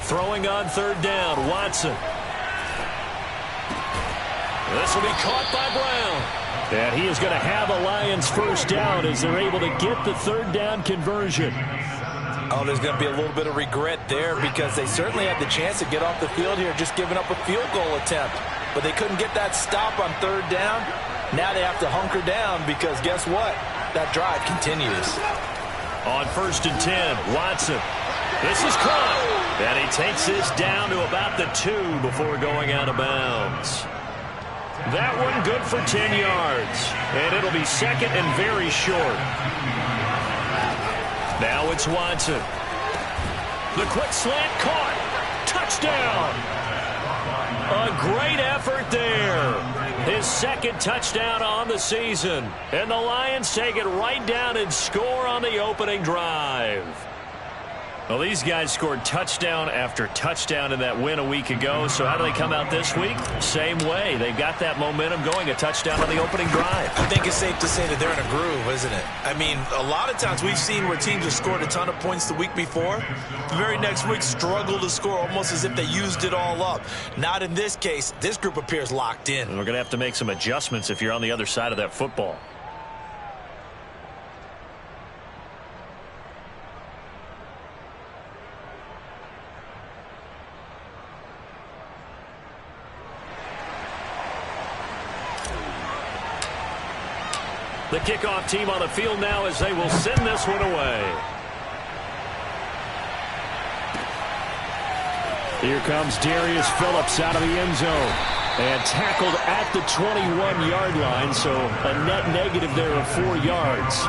Throwing on third down, Watson. This will be caught by Brown. And he is going to have a Lions first down as they're able to get the third down conversion. Oh, there's going to be a little bit of regret there because they certainly had the chance to get off the field here, just giving up a field goal attempt. But they couldn't get that stop on third down. Now they have to hunker down because guess what? That drive continues. On 1st and 10, Watson. This is caught. And he takes this down to about the 2 before going out of bounds. That one good for 10 yards. And it'll be second and very short. Now it's Watson. The quick slant caught. Touchdown. A great effort there. His second touchdown on the season. And the Lions take it right down and score on the opening drive. Well, these guys scored touchdown after touchdown in that win a week ago. So how do they come out this week? Same way. They've got that momentum going. A touchdown on the opening drive. I think it's safe to say that they're in a groove, isn't it? I mean, a lot of times we've seen where teams have scored a ton of points the week before. The very next week struggle to score almost as if they used it all up. Not in this case. This group appears locked in. And we're going to have to make some adjustments if you're on the other side of that football. The kickoff team on the field now as they will send this one away. Here comes Darius Phillips out of the end zone. And tackled at the 21-yard line, so a net negative there of 4 yards.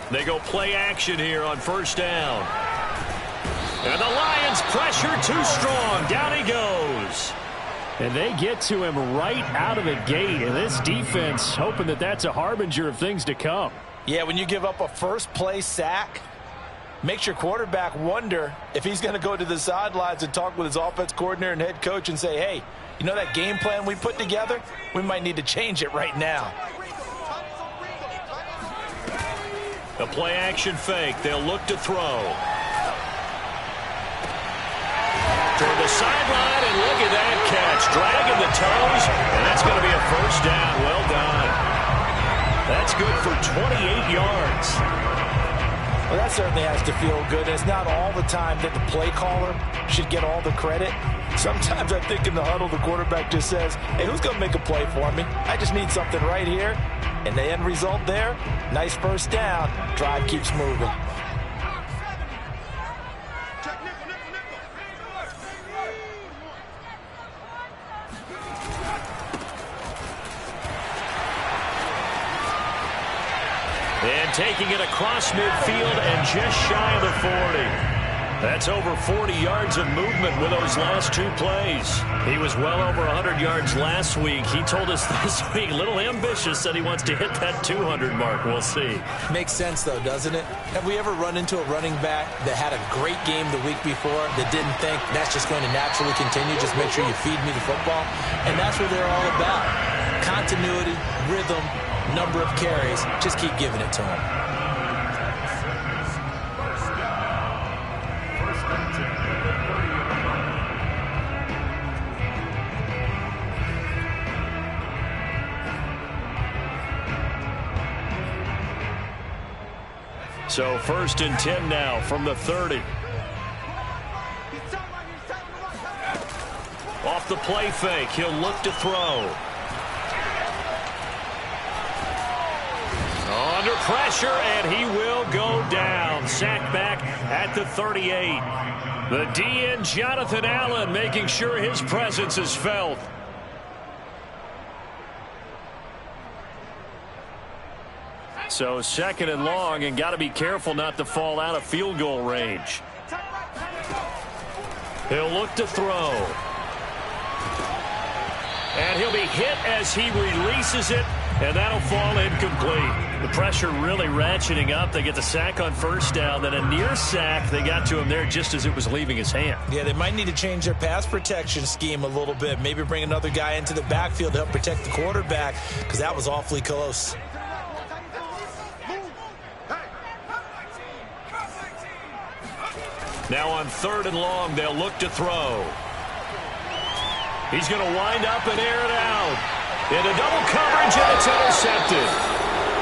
They go play action here on 1st down. And the Lions pressure too strong. Down he goes. And they get to him right out of the gate. And this defense hoping that that's a harbinger of things to come. Yeah, when you give up a first play sack, makes your quarterback wonder if he's going to go to the sidelines and talk with his offense coordinator and head coach and say, hey, you know that game plan we put together? We might need to change it right now. The play action fake. They'll look to throw. Toward the sideline, and look at that catch. Dragging the toes, and that's going to be a first down. Well done. That's good for 28 yards. Well, that certainly has to feel good. It's not all the time that the play caller should get all the credit. Sometimes I think in the huddle, the quarterback just says, hey, who's going to make a play for me? I just need something right here. And the end result there, nice first down. Drive keeps moving. And taking it across midfield and just shy of the 40. That's over 40 yards of movement with those last 2 plays. He was well over 100 yards last week. He told us this week, a little ambitious, said he wants to hit that 200 mark. We'll see. Makes sense, though, doesn't it? Have we ever run into a running back that had a great game the week before that didn't think that's just going to naturally continue? Just make sure you feed me the football. And that's what they're all about. Continuity, rhythm, number of carries. Just keep giving it to him. So 1st and 10 now from the 30. Off the play fake, he'll look to throw. Under pressure, and he will go down. Sacked back at the 38. The DN, Jonathan Allen, making sure his presence is felt. So 2nd and long, and got to be careful not to fall out of field goal range. He'll look to throw. And he'll be hit as he releases it And that'll fall incomplete. The pressure really ratcheting up. They get the sack on first down, then a near sack. They got to him there just as it was leaving his hand. Yeah, they might need to change their pass protection scheme a little bit. Maybe bring another guy into the backfield to help protect the quarterback, because that was awfully close. Now on 3rd and long, they'll look to throw. He's going to wind up and air it out. Into double coverage, and it's intercepted.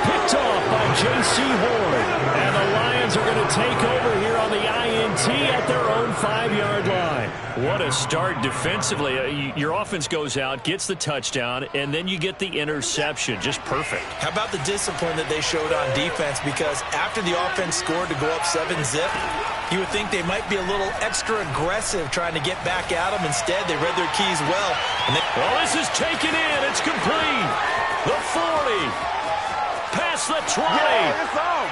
Picked off by J.C. Horn. And the Lions are going to take over here on the INT at their own 5-yard line. What a start defensively. Your offense goes out, gets the touchdown, and then you get the interception. Just perfect. How about the discipline that they showed on defense? Because after the offense scored to go up 7-zip, you would think they might be a little extra aggressive trying to get back at them. Instead, they read their keys well. Well, this is taken in. It's complete. The 40. Past the 20. Yeah, it's on.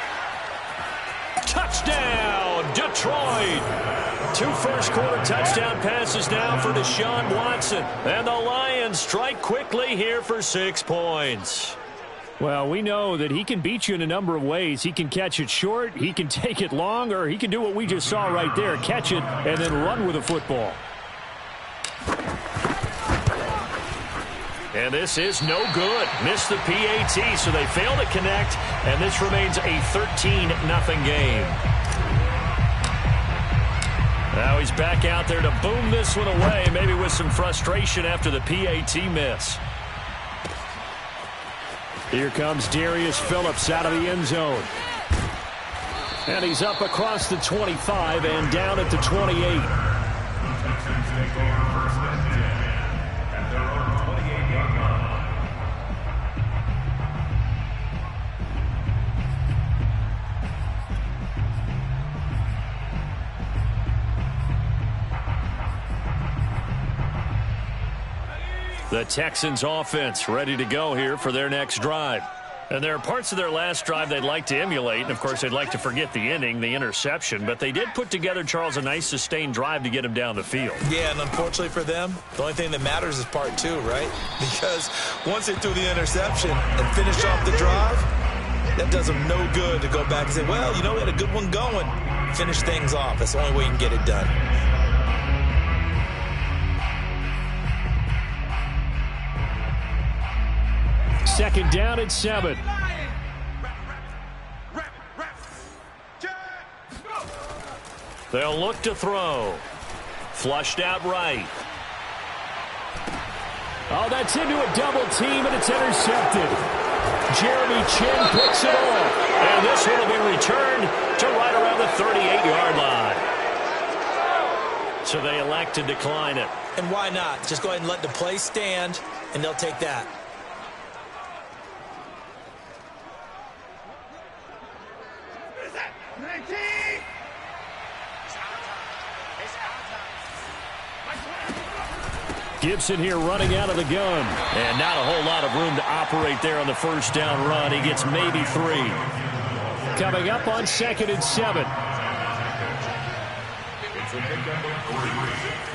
Touchdown, Detroit. 2 first-quarter touchdown passes now for Deshaun Watson. And the Lions strike quickly here for 6 points. Well, we know that he can beat you in a number of ways. He can catch it short, he can take it long, or he can do what we just saw right there, catch it and then run with the football. And this is no good. Missed the PAT, so they fail to connect, and this remains a 13-0 game. Now he's back out there to boom this one away, maybe with some frustration after the PAT miss. Here comes Darius Phillips out of the end zone. And he's up across the 25 and down at the 28. The Texans offense ready to go here for their next drive. And there are parts of their last drive they'd like to emulate. And, of course, they'd like to forget the ending, the interception. But they did put together, Charles, a nice sustained drive to get him down the field. Yeah, and unfortunately for them, the only thing that matters is part 2, right? Because once they threw the interception and finished off the drive, that does them no good to go back and say, well, you know, we had a good one going. Finish things off. That's the only way you can get it done. Second down at 7. They'll look to throw. Flushed out right. Oh, that's into a double team, and it's intercepted. Jeremy Chin picks it off. And this one will be returned to right around the 38-yard line. So they elect to decline it. And why not? Just go ahead and let the play stand, and they'll take that. Gibson here running out of the gun. And not a whole lot of room to operate there on the first down run. He gets maybe 3. Coming up on 2nd and 7. It's a pickup of 3.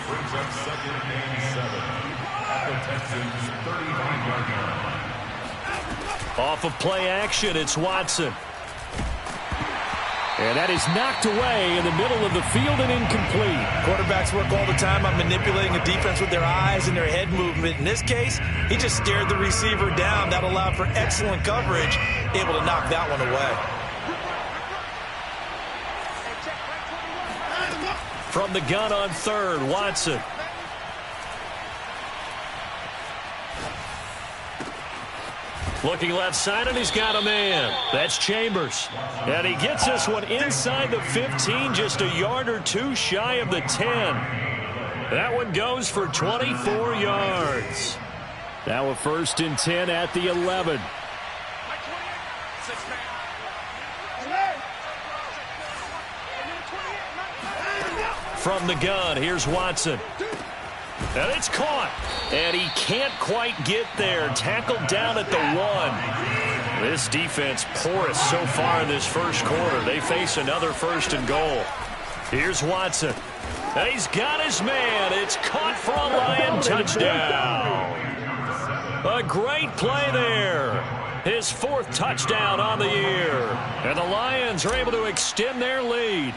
Brings up 2nd and 7. At the Texans' 35-yard line. Off of play action, it's Watson. And that is knocked away in the middle of the field and incomplete. Quarterbacks work all the time on manipulating a defense with their eyes and their head movement. In this case, he just stared the receiver down. That allowed for excellent coverage, able to knock that one away. From the gun on 3rd, Watson. Looking left side, and he's got a man. That's Chambers. And he gets this one inside the 15, just a yard or 2 shy of the 10. That one goes for 24 yards. Now a 1st and 10 at the 11. From the gun, here's Watson. And it's caught. And he can't quite get there. Tackled down at the 1. This defense porous so far in this first quarter. They face another 1st and goal. Here's Watson. And he's got his man. It's caught for a Lion touchdown. A great play there. His 4th touchdown on the year. And the Lions are able to extend their lead.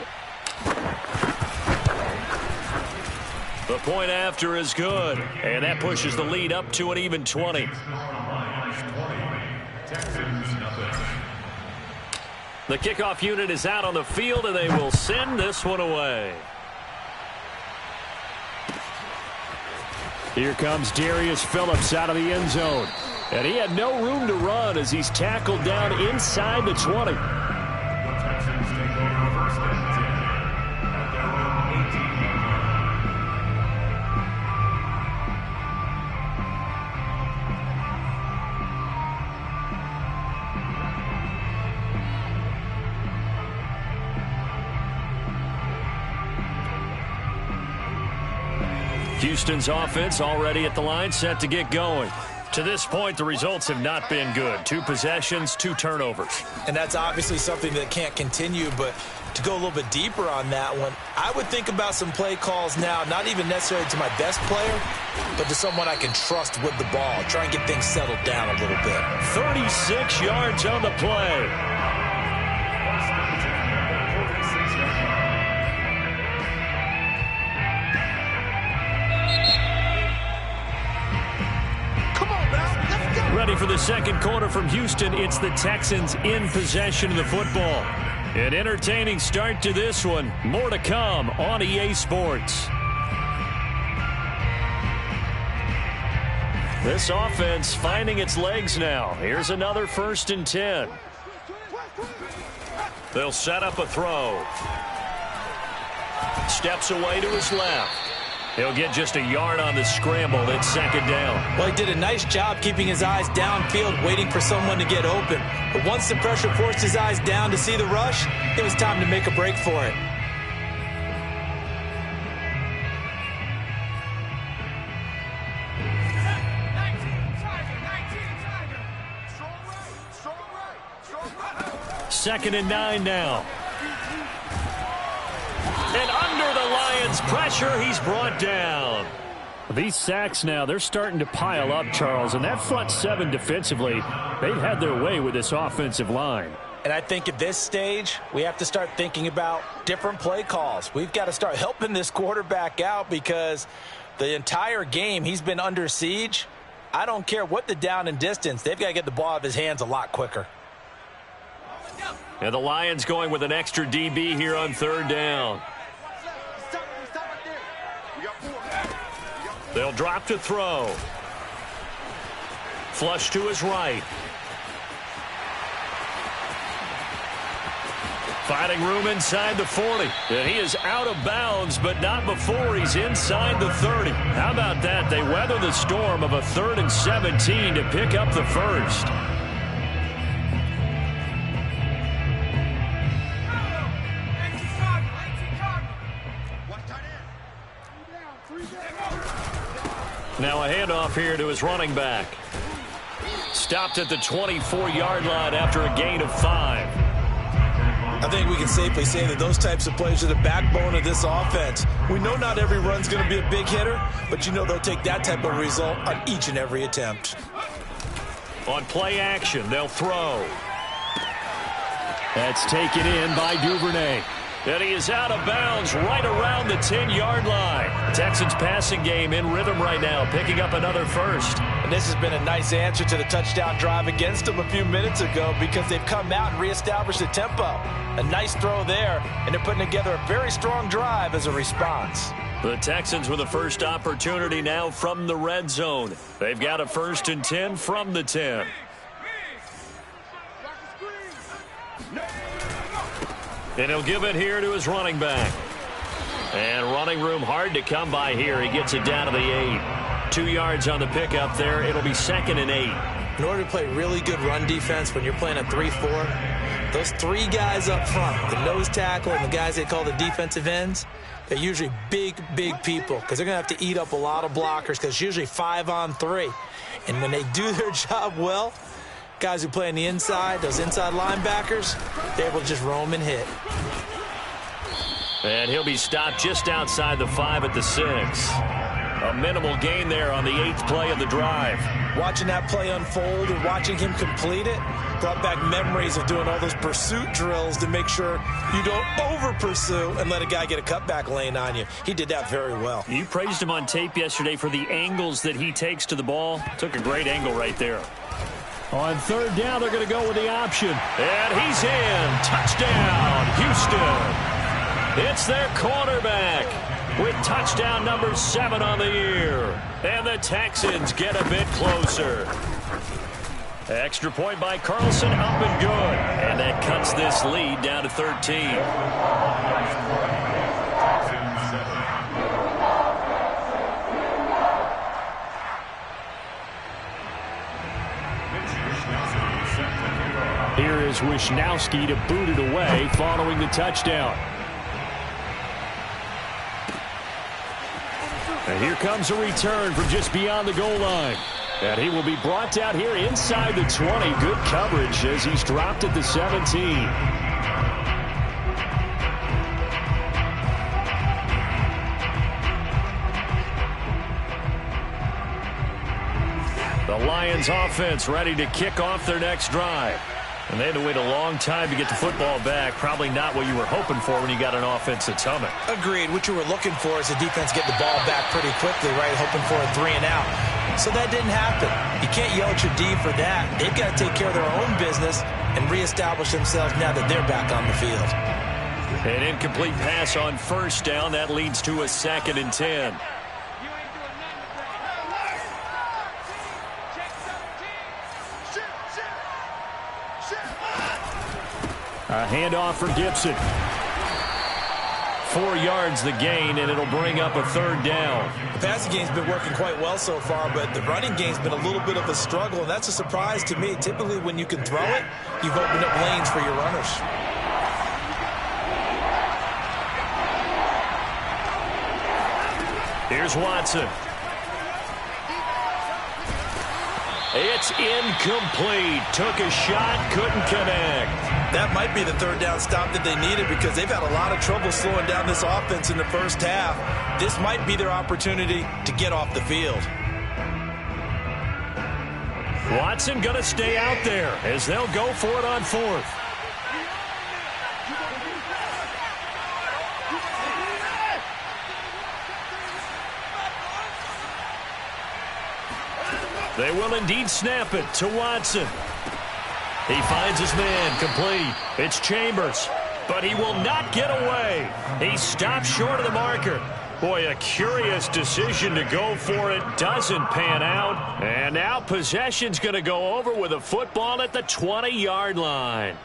The point after is good. And that pushes the lead up to an even 20. The kickoff unit is out on the field, and they will send this one away. Here comes Darius Phillips out of the end zone. And he had no room to run as he's tackled down inside the 20. Houston's offense already at the line, set to get going. To this point, the results have not been good. 2 possessions, 2 turnovers. And that's obviously something that can't continue, but to go a little bit deeper on that one, I would think about some play calls now, not even necessarily to my best player, but to someone I can trust with the ball. Try and get things settled down a little bit. 36 yards on the play. Ready for the second quarter from Houston. It's the Texans in possession of the football. An entertaining start to this one. More to come on EA Sports. This offense finding its legs now. Here's another 1st and 10. They'll set up a throw. Steps away to his left. He'll get just a yard on the scramble. It's 2nd down. Well, he did a nice job keeping his eyes downfield, waiting for someone to get open. But once the pressure forced his eyes down to see the rush, it was time to make a break for it. Second and 9 now. And under the Lions' pressure, he's brought down. These sacks now, they're starting to pile up, Charles. And that front 7 defensively, they've had their way with this offensive line. And I think at this stage, we have to start thinking about different play calls. We've got to start helping this quarterback out because the entire game he's been under siege. I don't care what the down and distance. They've got to get the ball out of his hands a lot quicker. And the Lions going with an extra DB here on 3rd down. They'll drop to throw. Flush to his right. Finding room inside the 40. And he is out of bounds, but not before he's inside the 30. How about that? They weather the storm of a 3rd and 17 to pick up the 1st. Now a handoff here to his running back. Stopped at the 24-yard line after a gain of 5. I think we can safely say that those types of plays are the backbone of this offense. We know not every run's going to be a big hitter, but you know they'll take that type of result on each and every attempt. On play action, they'll throw. That's taken in by Duvernay. And he is out of bounds right around the 10-yard line. Texans passing game in rhythm right now, picking up another 1st. And this has been a nice answer to the touchdown drive against them a few minutes ago because they've come out and reestablished the tempo. A nice throw there, and they're putting together a very strong drive as a response. The Texans with the first opportunity now from the red zone. They've got a 1st and 10 from the 10. And he'll give it here to his running back. And running room hard to come by here. He gets it down to the 8. 2 yards on the pickup there. It'll be 2nd and 8. In order to play really good run defense when you're playing a 3-4, those 3 guys up front, the nose tackle and the guys they call the defensive ends, they're usually big people because they're going to have to eat up a lot of blockers because it's usually 5 on 3. And when they do their job well, guys who play on the inside, those inside linebackers, they're able to just roam and hit. And he'll be stopped just outside the 5 at the 6. A minimal gain there on the 8th play of the drive. Watching that play unfold and watching him complete it brought back memories of doing all those pursuit drills to make sure you don't over-pursue and let a guy get a cutback lane on you. He did that very well. You praised him on tape yesterday for the angles that he takes to the ball. Took a great angle right there. On 3rd down, they're going to go with the option. And he's in. Touchdown, Houston. It's their quarterback with touchdown number 7 on the year. And the Texans get a bit closer. Extra point by Carlson, up and good. And that cuts this lead down to 13. Here is Wisnowski to boot it away following the touchdown. And here comes a return from just beyond the goal line. And he will be brought down here inside the 20. Good coverage as he's dropped at the 17. The Lions offense ready to kick off their next drive. And they had to wait a long time to get the football back. Probably not what you were hoping for when you got an offense that's humming. Agreed. What you were looking for is the defense getting the ball back pretty quickly, right? Hoping for a 3 and out. So that didn't happen. You can't yell at your D for that. They've got to take care of their own business and reestablish themselves now that they're back on the field. An incomplete pass on 1st down. That leads to a 2nd and 10. A handoff for Gibson. 4 yards the gain, and it'll bring up a 3rd down. The passing game's been working quite well so far, but the running game's been a little bit of a struggle, and that's a surprise to me. Typically, when you can throw it, you've opened up lanes for your runners. Here's Watson. It's incomplete. Took a shot, couldn't connect. That might be the 3rd down stop that they needed because they've had a lot of trouble slowing down this offense in the first half. This might be their opportunity to get off the field. Watson going to stay out there as they'll go for it on 4th. They will indeed snap it to Watson. He finds his man, complete. It's Chambers, but he will not get away. He stops short of the marker. Boy, a curious decision to go for it. Doesn't pan out. And now possession's going to go over with a football at the 20-yard line.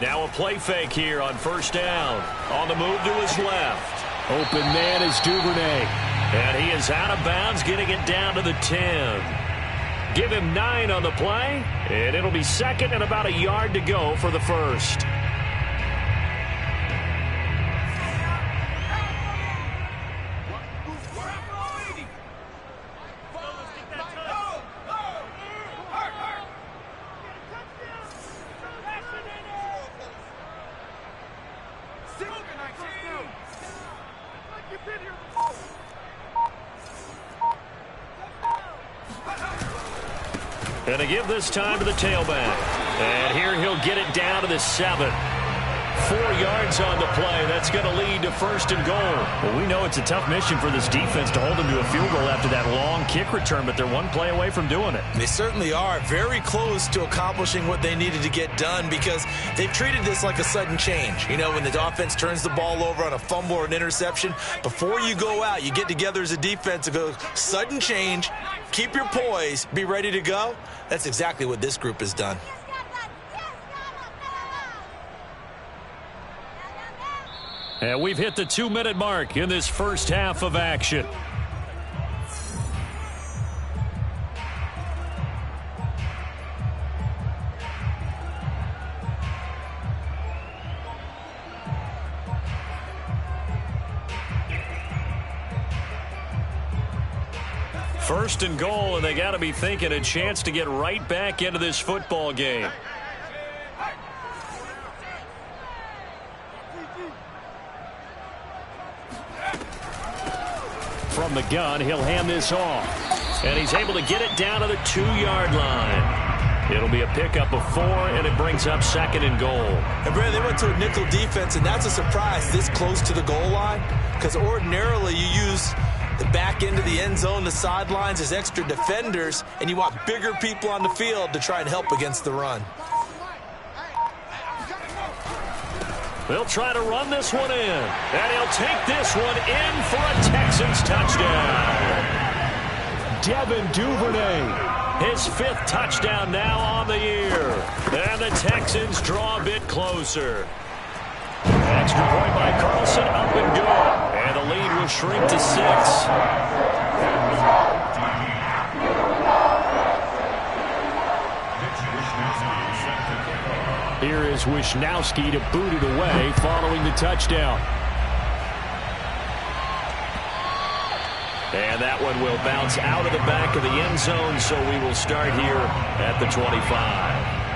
Now a play fake here on 1st down. On the move to his left. Open man is Duvernay. And he is out of bounds, getting it down to the 10. Give him 9 on the play. And it'll be 2nd and about a yard to go for the 1st. And to give this time to the tailback. And here he'll get it down to the 7. 4 yards on the play. That's going to lead to 1st and goal. Well, we know it's a tough mission for this defense to hold them to a field goal after that long kick return, but they're 1 play away from doing it. They certainly are very close to accomplishing what they needed to get done because they've treated this like a sudden change. You know, when the offense turns the ball over on a fumble or an interception, before you go out, you get together as a defense and go, sudden change, keep your poise, be ready to go. That's exactly what this group has done. And we've hit the 2-minute mark in this first half of action. First and goal, and they got to be thinking a chance to get right back into this football game. From the gun, he'll hand this off. And he's able to get it down to the 2-yard line. It'll be a pickup of 4, and it brings up second and goal. And Brad, they went to a nickel defense, and that's a surprise this close to the goal line, because ordinarily you use the back end of the end zone, the sidelines as extra defenders, and you want bigger people on the field to try and help against the run. They'll try to run this one in, and he'll take this one in for a Texans touchdown. Devin Duvernay, his 5th touchdown now on the year, and the Texans draw a bit closer. Extra point by Carlson, up and good, and the lead will shrink to 6. Here is Wishnowski to boot it away following the touchdown. And that one will bounce out of the back of the end zone, so we will start here at the 25.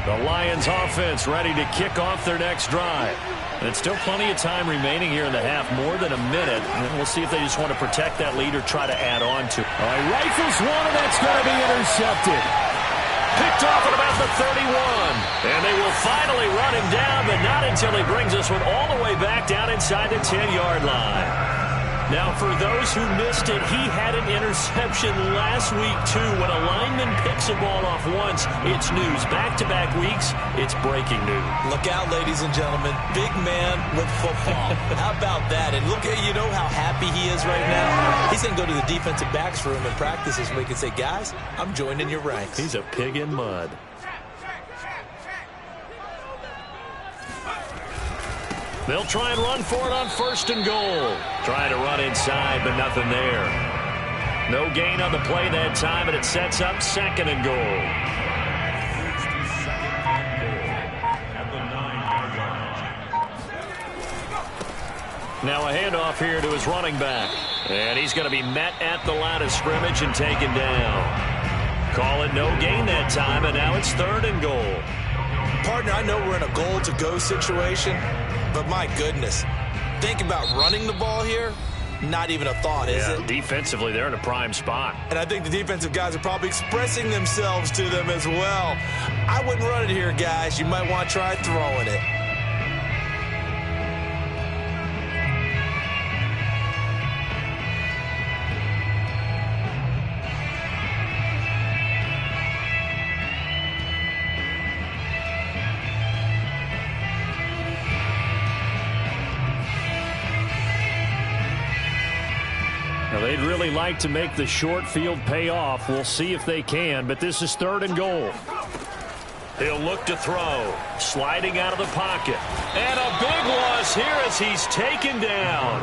The Lions offense ready to kick off their next drive. And it's still plenty of time remaining here in the half, more than a minute. And we'll see if they just want to protect that lead or try to add on to it. All right, rifles one, and that's going to be intercepted. Picked off at about the 31. And they will finally run him down, but not until he brings this one all the way back down inside the 10-yard line. Now, for those who missed it, he had an interception last week, too. When a lineman picks a ball off once, it's news. Back-to-back weeks, it's breaking news. Look out, ladies and gentlemen. Big man with football. How about that? And look at, you know how happy he is right now? He's going to go to the defensive backs room and practice this week and say, guys, I'm joining your ranks. He's a pig in mud. They'll try and run for it on first and goal. Trying to run inside, but nothing there. No gain on the play that time, and it sets up second and goal. Now a handoff here to his running back. And he's going to be met at the line of scrimmage and taken down. Call it no gain that time, and now it's third and goal. Partner, I know we're in a goal-to-go situation, but my goodness, think about running the ball here. Not even a thought, is it? Defensively, they're in a prime spot. And I think the defensive guys are probably expressing themselves to them as well. I wouldn't run it here, guys. You might want to try throwing it. They'd really like to make the short field pay off. We'll see if they can, but this is third and goal. He'll look to throw. Sliding out of the pocket. And a big loss here as he's taken down.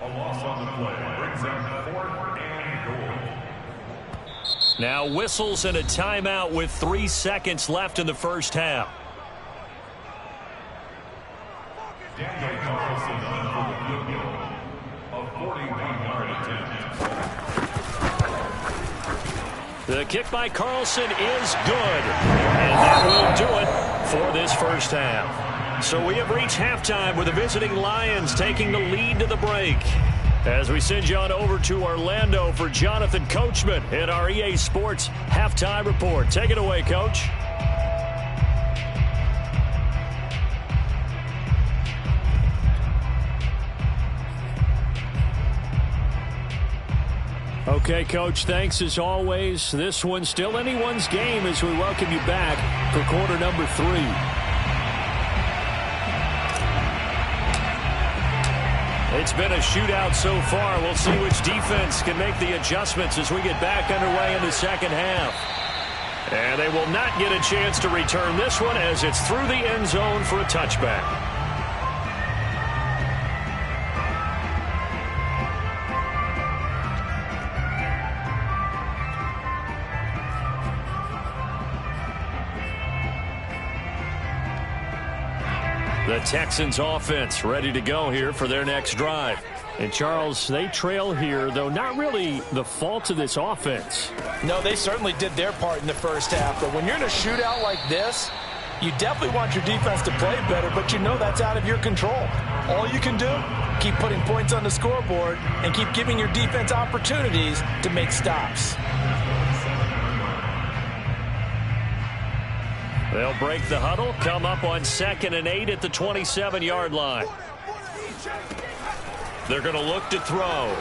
A loss on the play brings up 4th and goal. Now whistles and a timeout with 3 seconds left in the first half. Daniel Carlson on for the field goal. A 41-yard attempt. The kick by Carlson is good. And that will do it for this first half. So we have reached halftime with the visiting Lions taking the lead to the break. As we send you on over to Orlando for Jonathan Coachman in our EA Sports Halftime Report. Take it away, Coach. Okay, Coach, thanks as always. This one's still anyone's game as we welcome you back for quarter number 3. It's been a shootout so far. We'll see which defense can make the adjustments as we get back underway in the second half. And they will not get a chance to return this one as it's through the end zone for a touchback. The Texans offense ready to go here for their next drive. And, Charles, they trail here, though not really the fault of this offense. No, they certainly did their part in the first half. But when you're in a shootout like this, you definitely want your defense to play better, but you know that's out of your control. All you can do, keep putting points on the scoreboard and keep giving your defense opportunities to make stops. They'll break the huddle, come up on 2nd and 8 at the 27-yard line. They're going to look to throw.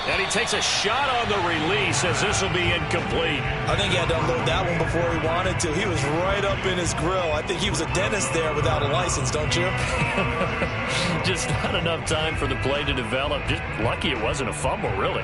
And he takes a shot on the release as this will be incomplete. I think he had to unload that one before he wanted to. He was right up in his grill. I think he was a dentist there without a license, don't you? Just not enough time for the play to develop. Just lucky it wasn't a fumble, really.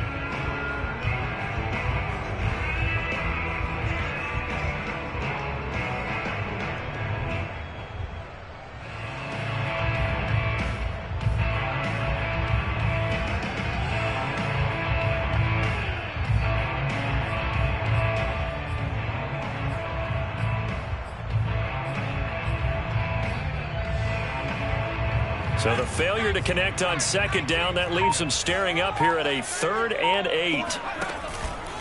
So the failure to connect on 2nd down, that leaves them staring up here at a 3rd and 8.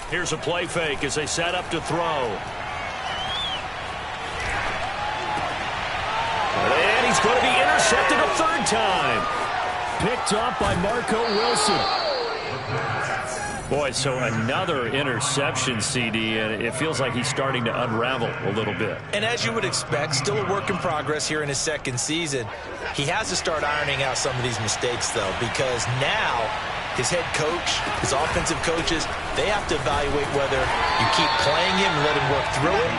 Here's a play fake as they set up to throw. And he's going to be intercepted a 3rd time. Picked off by Marco Wilson. Boy, so another interception, CD, and it feels like he's starting to unravel a little bit. And as you would expect, still a work in progress here in his 2nd season. He has to start ironing out some of these mistakes, though, because now his head coach, his offensive coaches, they have to evaluate whether you keep playing him and let him work through it,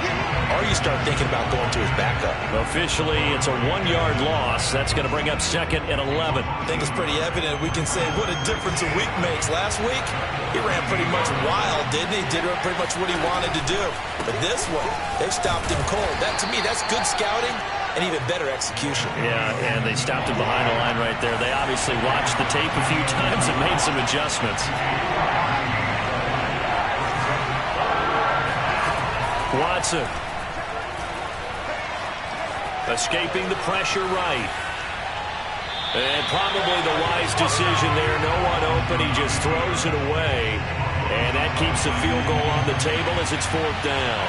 or you start thinking about going to his backup. Officially, it's a 1-yard loss. That's going to bring up 2nd and 11. I think it's pretty evident. We can say what a difference a week makes. Last week, he ran pretty much wild, didn't he? Did pretty much what he wanted to do. But this one, they've stopped him cold. That, to me, that's good scouting and even better execution. Yeah, and they stopped him behind the line right there. They obviously watched the tape a few times and made some adjustments. Watson. Escaping the pressure right. And probably the wise decision there. No one open. He just throws it away. And that keeps the field goal on the table as it's 4th down.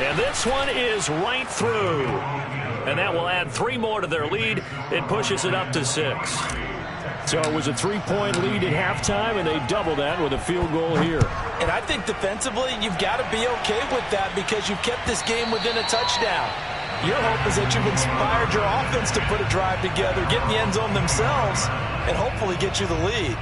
And this one is right through. And that will add 3 more to their lead. It pushes it up to 6. So it was a 3-point lead at halftime, and they double that with a field goal here. And I think defensively, you've got to be okay with that because you've kept this game within a touchdown. Your hope is that you've inspired your offense to put a drive together, get in the end zone themselves, and hopefully get you the lead.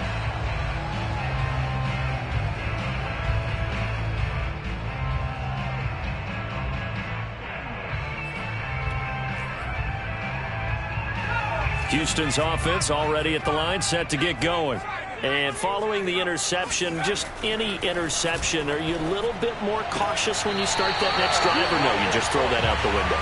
Houston's offense already at the line, set to get going. And following the interception, just any interception, are you a little bit more cautious when you start that next drive, or no, you just throw that out the window?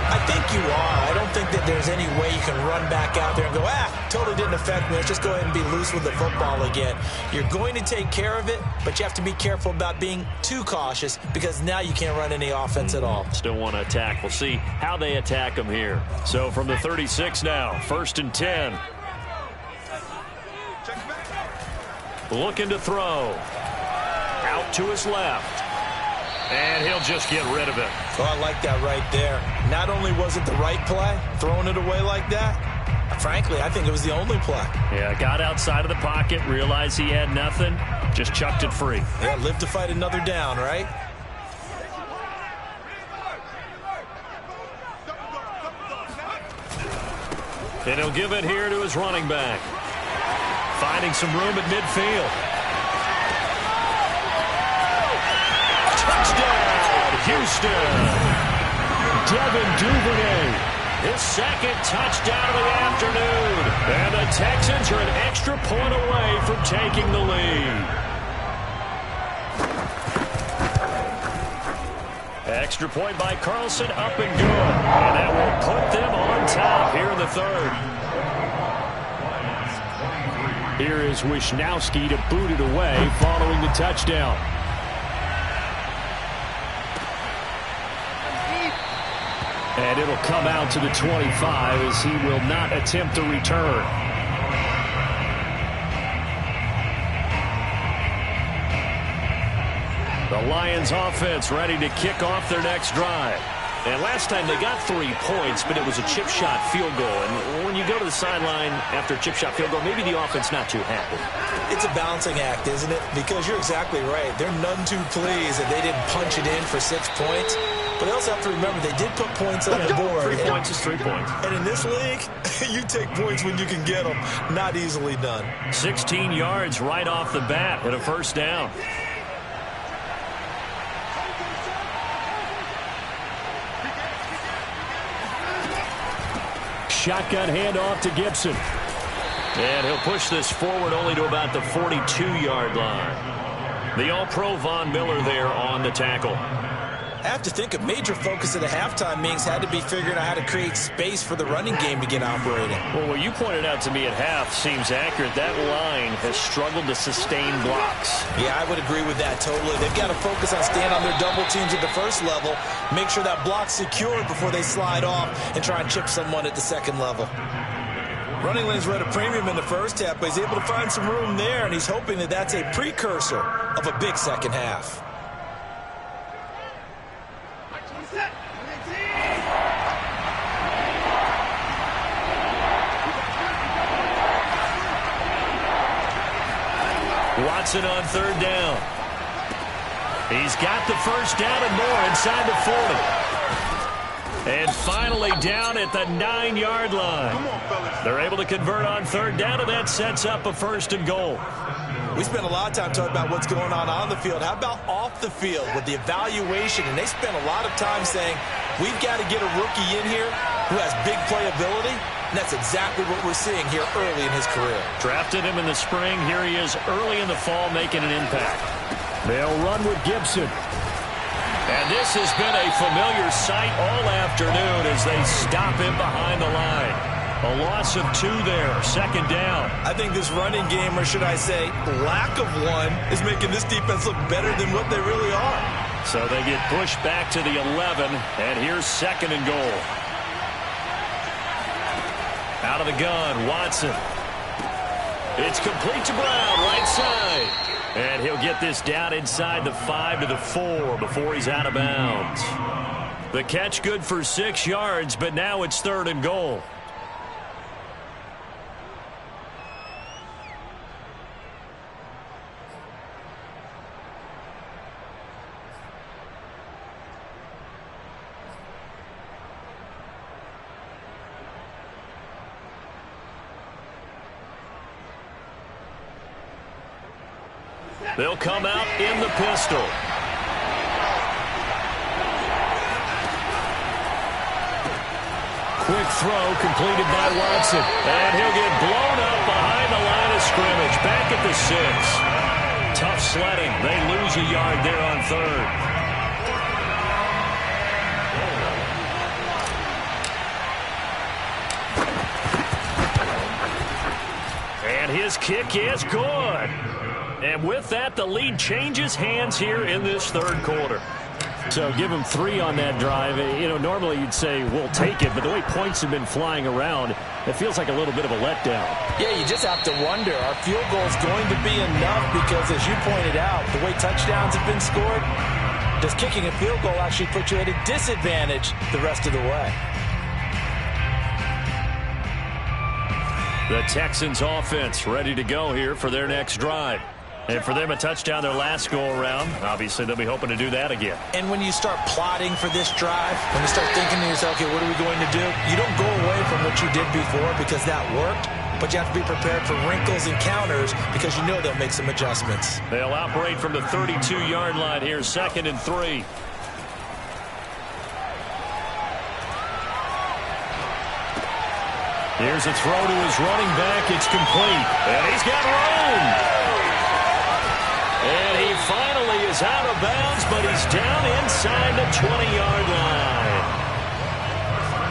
I think you are. I don't think that there's any way you can run back out there and go, totally didn't affect me. Let's just go ahead and be loose with the football again. You're going to take care of it, but you have to be careful about being too cautious because now you can't run any offense at all. Still want to attack. We'll see how they attack them here. So from the 36 now, 1st and 10. Looking to throw. Out to his left. And he'll just get rid of it. Oh, I like that right there. Not only was it the right play, throwing it away like that, frankly, I think it was the only play. Yeah, got outside of the pocket, realized he had nothing, just chucked it free. Yeah, live to fight another down, right? And he'll give it here to his running back. Finding some room at midfield. Touchdown, Houston. Devin Duvernay, his 2nd touchdown of the afternoon. And the Texans are an extra point away from taking the lead. Extra point by Carlson, up and good. And that will put them on top here in the 3rd. Here is Wisnowski to boot it away following the touchdown. And it'll come out to the 25 as he will not attempt to return. The Lions offense ready to kick off their next drive. And last time they got 3 points, but it was a chip shot field goal. And when you go to the sideline after a chip shot field goal, maybe the offense not too happy. It's a balancing act, isn't it? Because you're exactly right. They're none too pleased that they didn't punch it in for 6 points. But they also have to remember they did put points on the board. 3 points is 3 points. And in this league, you take points when you can get them. Not easily done. 16 yards right off the bat and a first down. Shotgun handoff to Gibson. And he'll push this forward only to about the 42-yard line. The All-Pro Von Miller there on the tackle. I have to think a major focus of the halftime meetings had to be figuring out how to create space for the running game to get operating. Well, what you pointed out to me at half seems accurate. That line has struggled to sustain blocks. Yeah, I would agree with that totally. They've got to focus on staying on their double teams at the first level, make sure that block's secured before they slide off and try and chip someone at the second level. Running lanes were at a premium in the first half, but he's able to find some room there, and he's hoping that that's a precursor of a big second half. Watson on third down. He's got the first down and more inside the 40. And finally down at the 9-yard line. They're able to convert on third down, and that sets up a first and goal. We spent a lot of time talking about what's going on the field. How about off the field with the evaluation? And they spent a lot of time saying, we've got to get a rookie in here who has big playability. And that's exactly what we're seeing here early in his career. Drafted him in the spring. Here he is early in the fall making an impact. They'll run with Gibson. And this has been a familiar sight all afternoon as they stop him behind the line. A loss of 2 there, second down. I think this running game, or should I say lack of one, is making this defense look better than what they really are. So they get pushed back to the 11, and here's second and goal. Out of the gun, Watson. It's complete to Brown, right side. And he'll get this down inside the 5 to the 4 before he's out of bounds. The catch good for 6 yards, but now it's third and goal. They'll come out in the pistol. Quick throw completed by Watson. And he'll get blown up behind the line of scrimmage. Back at the 6. Tough sledding. They lose a yard there on third. And his kick is good. And with that, the lead changes hands here in this third quarter. So give them 3 on that drive. You know, normally you'd say, we'll take it, but the way points have been flying around, it feels like a little bit of a letdown. Yeah, you just have to wonder, are field goals going to be enough? Because as you pointed out, the way touchdowns have been scored, does kicking a field goal actually put you at a disadvantage the rest of the way? The Texans offense ready to go here for their next drive. And for them, a touchdown their last go-around. Obviously, they'll be hoping to do that again. And when you start plotting for this drive, when you start thinking to yourself, okay, what are we going to do? You don't go away from what you did before because that worked, but you have to be prepared for wrinkles and counters because you know they'll make some adjustments. They'll operate from the 32-yard line here, 2nd and 3. Here's a throw to his running back. It's complete. And he's got room. And he finally is out of bounds, but he's down inside the 20-yard line.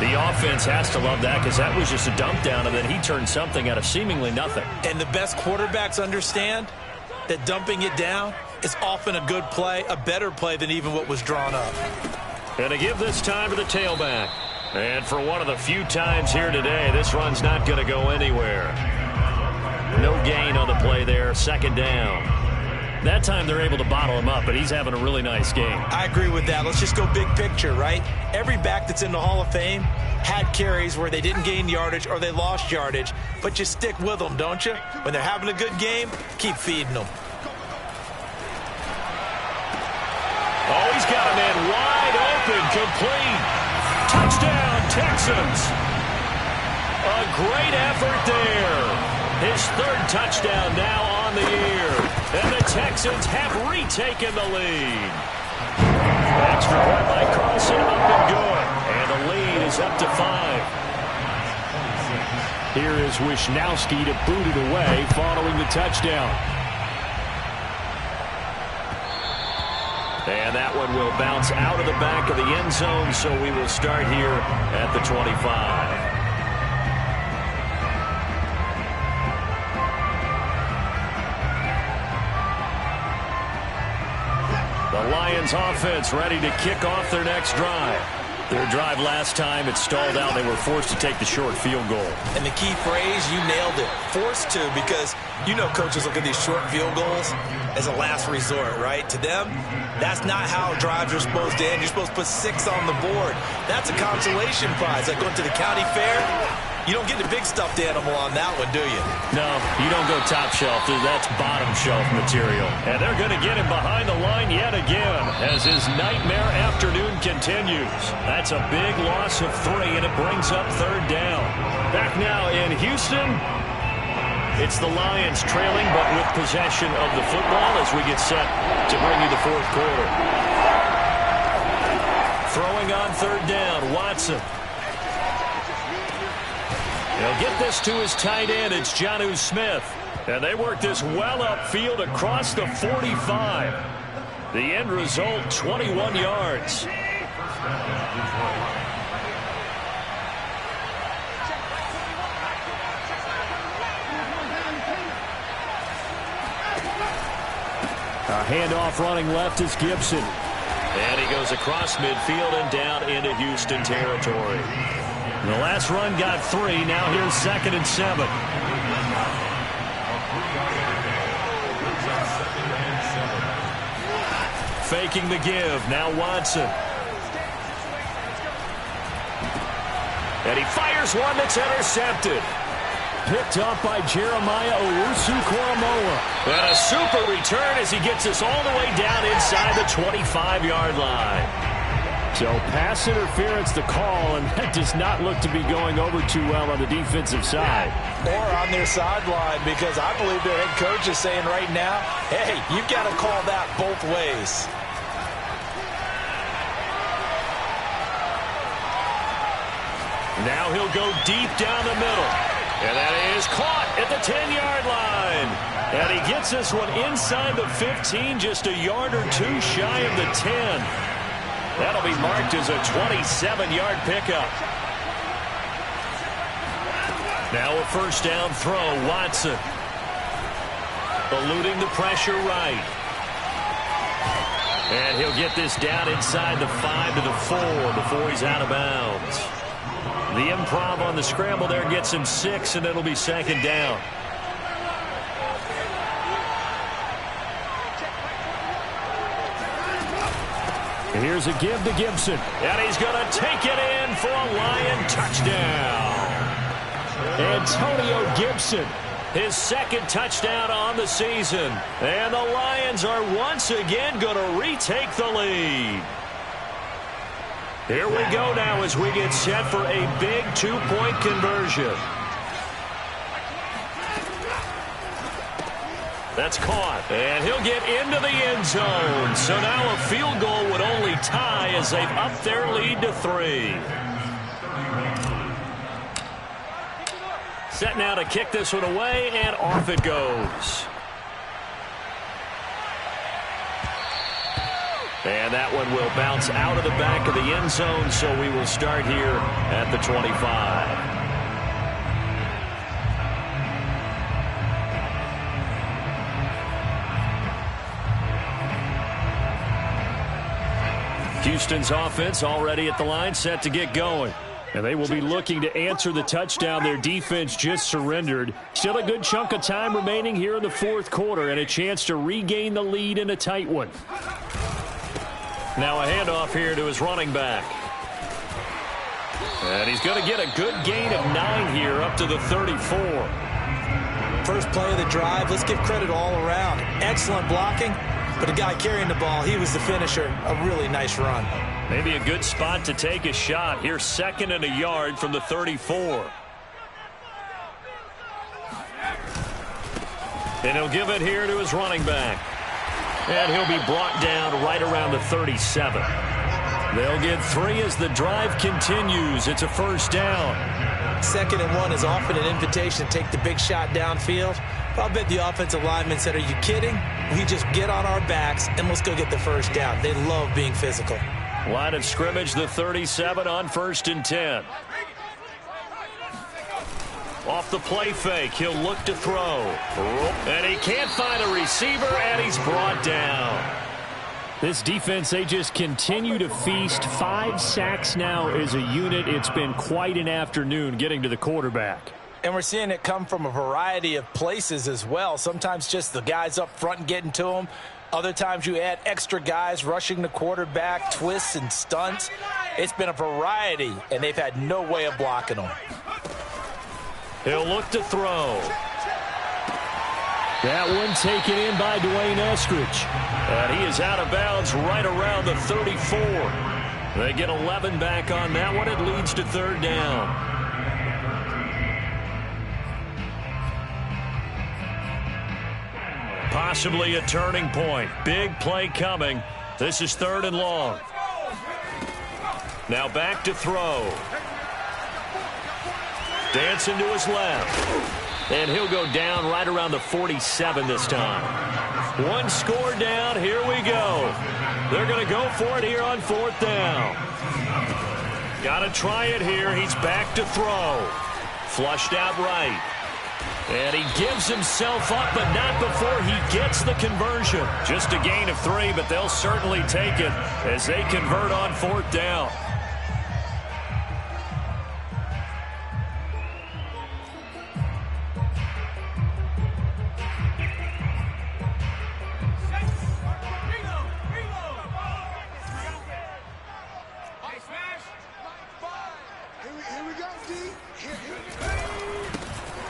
The offense has to love that because that was just a dump down, and then he turned something out of seemingly nothing. And the best quarterbacks understand that dumping it down is often a good play, a better play than even what was drawn up. And to give this time to the tailback. And for one of the few times here today, this run's not going to go anywhere. No gain on the play there, second down. That time they're able to bottle him up, but he's having a really nice game. I agree with that. Let's just go big picture, right? Every back that's in the Hall of Fame had carries where they didn't gain yardage or they lost yardage, but you stick with them, don't you? When they're having a good game, keep feeding them. Oh, he's got a man wide open, complete. Touchdown, Texans. A great effort there. His third touchdown now on the year. And the Texans have retaken the lead. Extra point by Carlson, up and good. And the lead is up to 5. Here is Wisnowski to boot it away following the touchdown. And that one will bounce out of the back of the end zone, so we will start here at the 25. The Lions offense ready to kick off their next drive. Their drive last time, it stalled out. They were forced to take the short field goal. And the key phrase, you nailed it. Forced to, because you know coaches look at these short field goals as a last resort, right? To them, that's not how drives are supposed to end. You're supposed to put 6 on the board. That's a consolation prize. Like going to the county fair, you don't get the big stuffed animal on that one, do you? No, you don't go top shelf. That's bottom shelf material. And they're going to get him behind the line yet again as his nightmare afternoon continues. That's a big loss of 3, and it brings up third down. Back now in Houston, it's the Lions trailing, but with possession of the football as we get set to bring you the fourth quarter. Throwing on third down, Watson. He'll get this to his tight end. It's Jonnu Smith. And they work this well upfield across the 45. The end result, 21 yards. A handoff running left is Gibson. And he goes across midfield and down into Houston territory. The last run got 3. Now here's 2nd and 7. Faking the give. Now Watson. And he fires one that's intercepted. Picked up by Jeremiah Owusu-Koramoah. And a super return as he gets us all the way down inside the 25-yard line. So pass interference the call, and that does not look to be going over too well on the defensive side. Or on their sideline, because I believe their head coach is saying right now, hey, you've got to call that both ways. Now he'll go deep down the middle. And that is caught at the 10-yard line. And he gets this one inside the 15, just a yard or 2 shy of the 10. That'll be marked as a 27-yard pickup. Now a first down throw, Watson. Eluding the pressure right. And he'll get this down inside the 5 to the 4 before he's out of bounds. The improv on the scramble there gets him 6, and it'll be second down. Here's a give to Gibson. And he's going to take it in for a Lion touchdown. Antonio Gibson, his 2nd touchdown on the season. And the Lions are once again going to retake the lead. Here we go now as we get set for a big 2-point conversion. That's caught, and he'll get into the end zone. So now a field goal would only tie as they've upped their lead to 3. Set now to kick this one away, and off it goes. And that one will bounce out of the back of the end zone, so we will start here at the 25. Houston's offense already at the line, set to get going. And they will be looking to answer the touchdown their defense just surrendered. Still a good chunk of time remaining here in the fourth quarter and a chance to regain the lead in a tight one. Now a handoff here to his running back. And he's going to get a good gain of 9 here up to the 34. First play of the drive, let's give credit all around. Excellent blocking, but the guy carrying the ball, he was the finisher. A really nice run. Maybe a good spot to take a shot. Here's 2nd and a yard from the 34. And he'll give it here to his running back. And he'll be brought down right around the 37. They'll get 3 as the drive continues. It's a first down. 2nd and 1 is often an invitation to take the big shot downfield. But I'll bet the offensive lineman said, are you kidding? We just get on our backs and let's go get the first down. They love being physical. Line of scrimmage, the 37 on 1st and 10. Off the play fake, he'll look to throw. And he can't find a receiver, and he's brought down. This defense, they just continue to feast. 5 sacks now as a unit. It's been quite an afternoon getting to the quarterback. And we're seeing it come from a variety of places as well. Sometimes just the guys up front getting to him. Other times you add extra guys rushing the quarterback, twists and stunts. It's been a variety, and they've had no way of blocking them. He'll look to throw. That one taken in by Dwayne Eskridge. And he is out of bounds right around the 34. They get 11 back on that one. It leads to 3rd down. Possibly a turning point. Big play coming. This is 3rd and long. Now back to throw. Dancing to his left. And he'll go down right around the 47 this time. 1 score down. Here we go. They're going to go for it here on 4th down. Got to try it here. He's back to throw. Flushed out right. And he gives himself up, but not before he gets the conversion. Just a gain of 3, but they'll certainly take it as they convert on 4th down.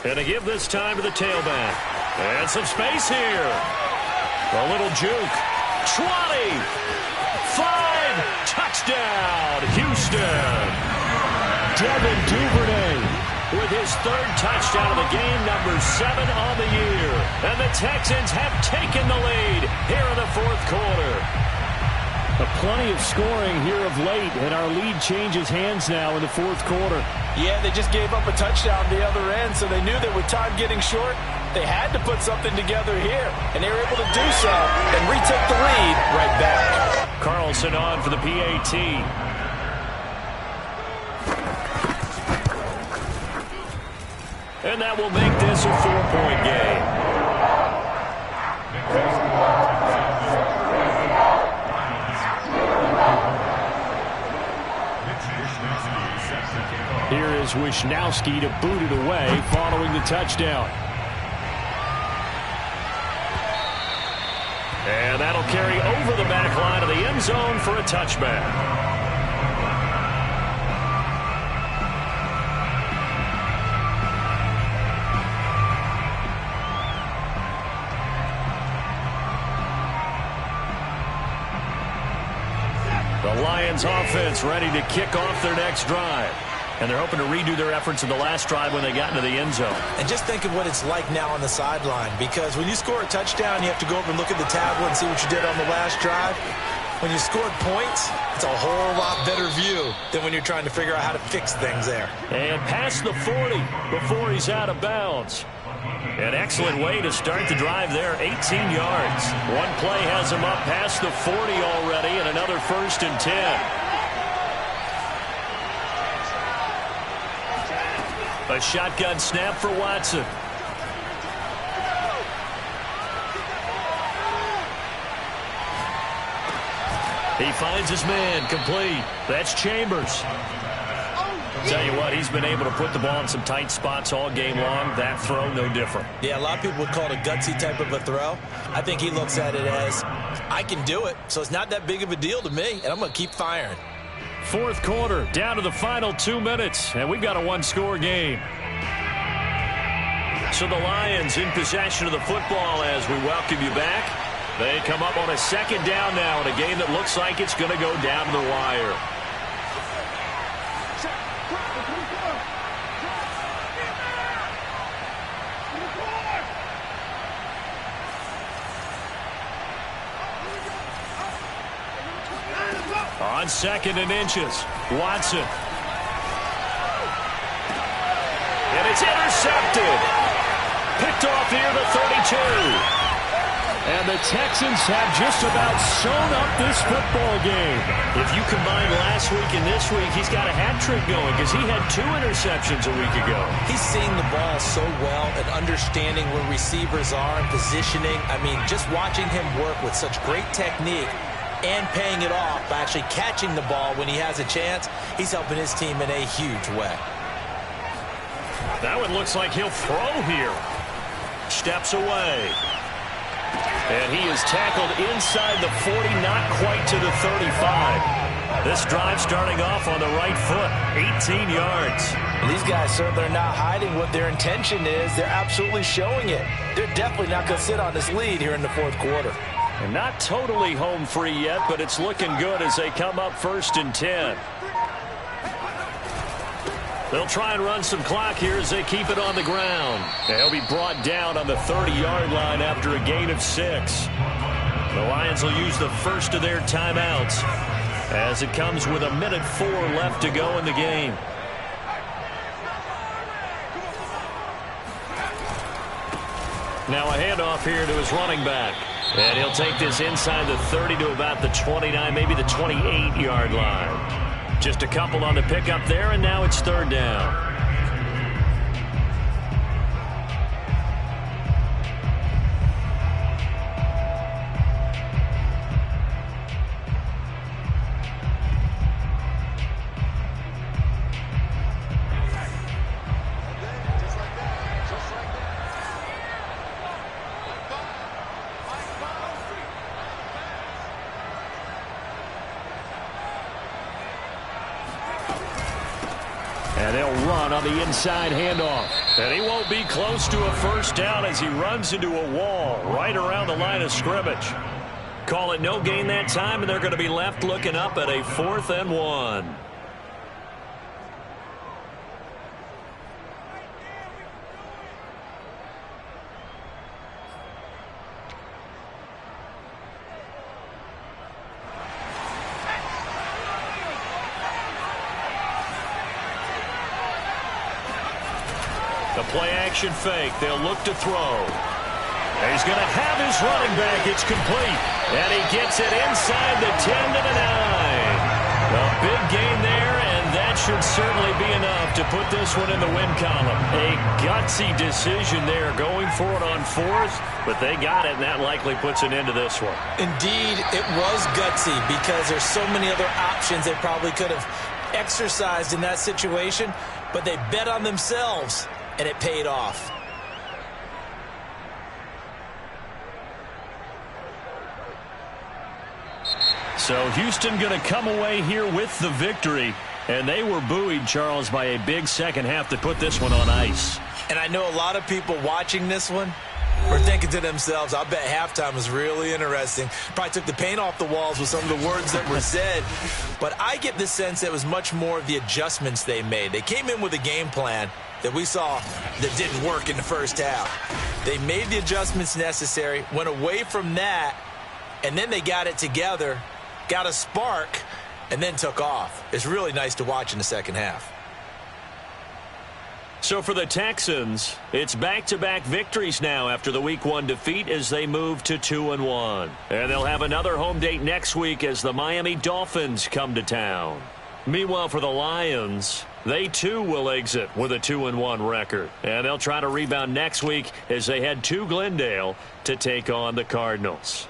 And a give this time to the tailback. And some space here. A little juke. 20. 5. Touchdown, Houston. Devin Duvernay with his 3rd touchdown of the game, number 7 on the year. And the Texans have taken the lead here in the 4th quarter. Plenty of scoring here of late, and our lead changes hands now in the 4th quarter. Yeah, they just gave up a touchdown the other end, so they knew that with time getting short, they had to put something together here, and they were able to do so and retake the lead right back. Carlson on for the PAT. And that will make this a 4-point game. Here is Wisnowski to boot it away following the touchdown. And that'll carry over the back line of the end zone for a touchback. The Lions offense ready to kick off their next drive. And they're hoping to redo their efforts in the last drive when they got into the end zone. And just think of what it's like now on the sideline, because when you score a touchdown, you have to go over and look at the tablet and see what you did on the last drive. When you scored points, it's a whole lot better view than when you're trying to figure out how to fix things there. And past the 40 before he's out of bounds. An excellent way to start the drive there, 18 yards. One play has him up past the 40 already, and another 1st and 10. A shotgun snap for Watson. He finds his man, complete. That's Chambers. Tell you what, he's been able to put the ball in some tight spots all game long. That throw, no different. Yeah, a lot of people would call it a gutsy type of a throw. I think he looks at it as, I can do it, so it's not that big of a deal to me, and I'm going to keep firing. Fourth quarter, down to the final 2 minutes, and we've got a one-score game. So the Lions in possession of the football as we welcome you back. They come up on a second down now in a game that looks like it's going to go down to the wire. On 2nd and inches, Watson. And it's intercepted. Picked off near the 32. And the Texans have just about sewn up this football game. If you combine last week and this week, he's got a hat trick going because he had 2 interceptions a week ago. He's seeing the ball so well and understanding where receivers are and positioning. I mean, just watching him work with such great technique and paying it off by actually catching the ball when he has a chance, he's helping his team in a huge way. That one looks like he'll throw here. Steps away. And he is tackled inside the 40, not quite to the 35. This drive starting off on the right foot, 18 yards. And these guys certainly are not hiding what their intention is. They're absolutely showing it. They're definitely not going to sit on this lead here in the fourth quarter. And not totally home free yet, but it's looking good as they come up 1st and 10. They'll try and run some clock here as they keep it on the ground. They'll be brought down on the 30-yard line after a gain of 6. The Lions will use the first of their timeouts as it comes with 1:04 left to go in the game. Now a handoff here to his running back. And he'll take this inside the 30 to about the 29, maybe the 28-yard line. Just a couple on the pickup there, and now it's 3rd down. And they'll run on the inside handoff. And he won't be close to a first down as he runs into a wall right around the line of scrimmage. Call it no gain that time, and they're going to be left looking up at a 4th and 1. The play-action fake. They'll look to throw. And he's going to have his running back. It's complete. And he gets it inside the 10 to the 9. A big gain there, and that should certainly be enough to put this one in the win column. A gutsy decision there going for it on 4th, but they got it, and that likely puts an end to this one. Indeed, it was gutsy because there's so many other options they probably could have exercised in that situation, but they bet on themselves. And it paid off. So Houston going to come away here with the victory. And they were buoyed, Charles, by a big second half to put this one on ice. And I know a lot of people watching this one were thinking to themselves, I bet halftime was really interesting. Probably took the paint off the walls with some of the words that were said. But I get the sense it was much more of the adjustments they made. They came in with a game plan that we saw that didn't work in the first half. They made the adjustments necessary, went away from that, and then they got it together, got a spark, and then took off. It's really nice to watch in the second half. So for the Texans, it's back-to-back victories now after the Week 1 defeat as they move to 2-1. And they'll have another home date next week as the Miami Dolphins come to town. Meanwhile, for the Lions, they too will exit with a 2-1 record. And they'll try to rebound next week as they head to Glendale to take on the Cardinals.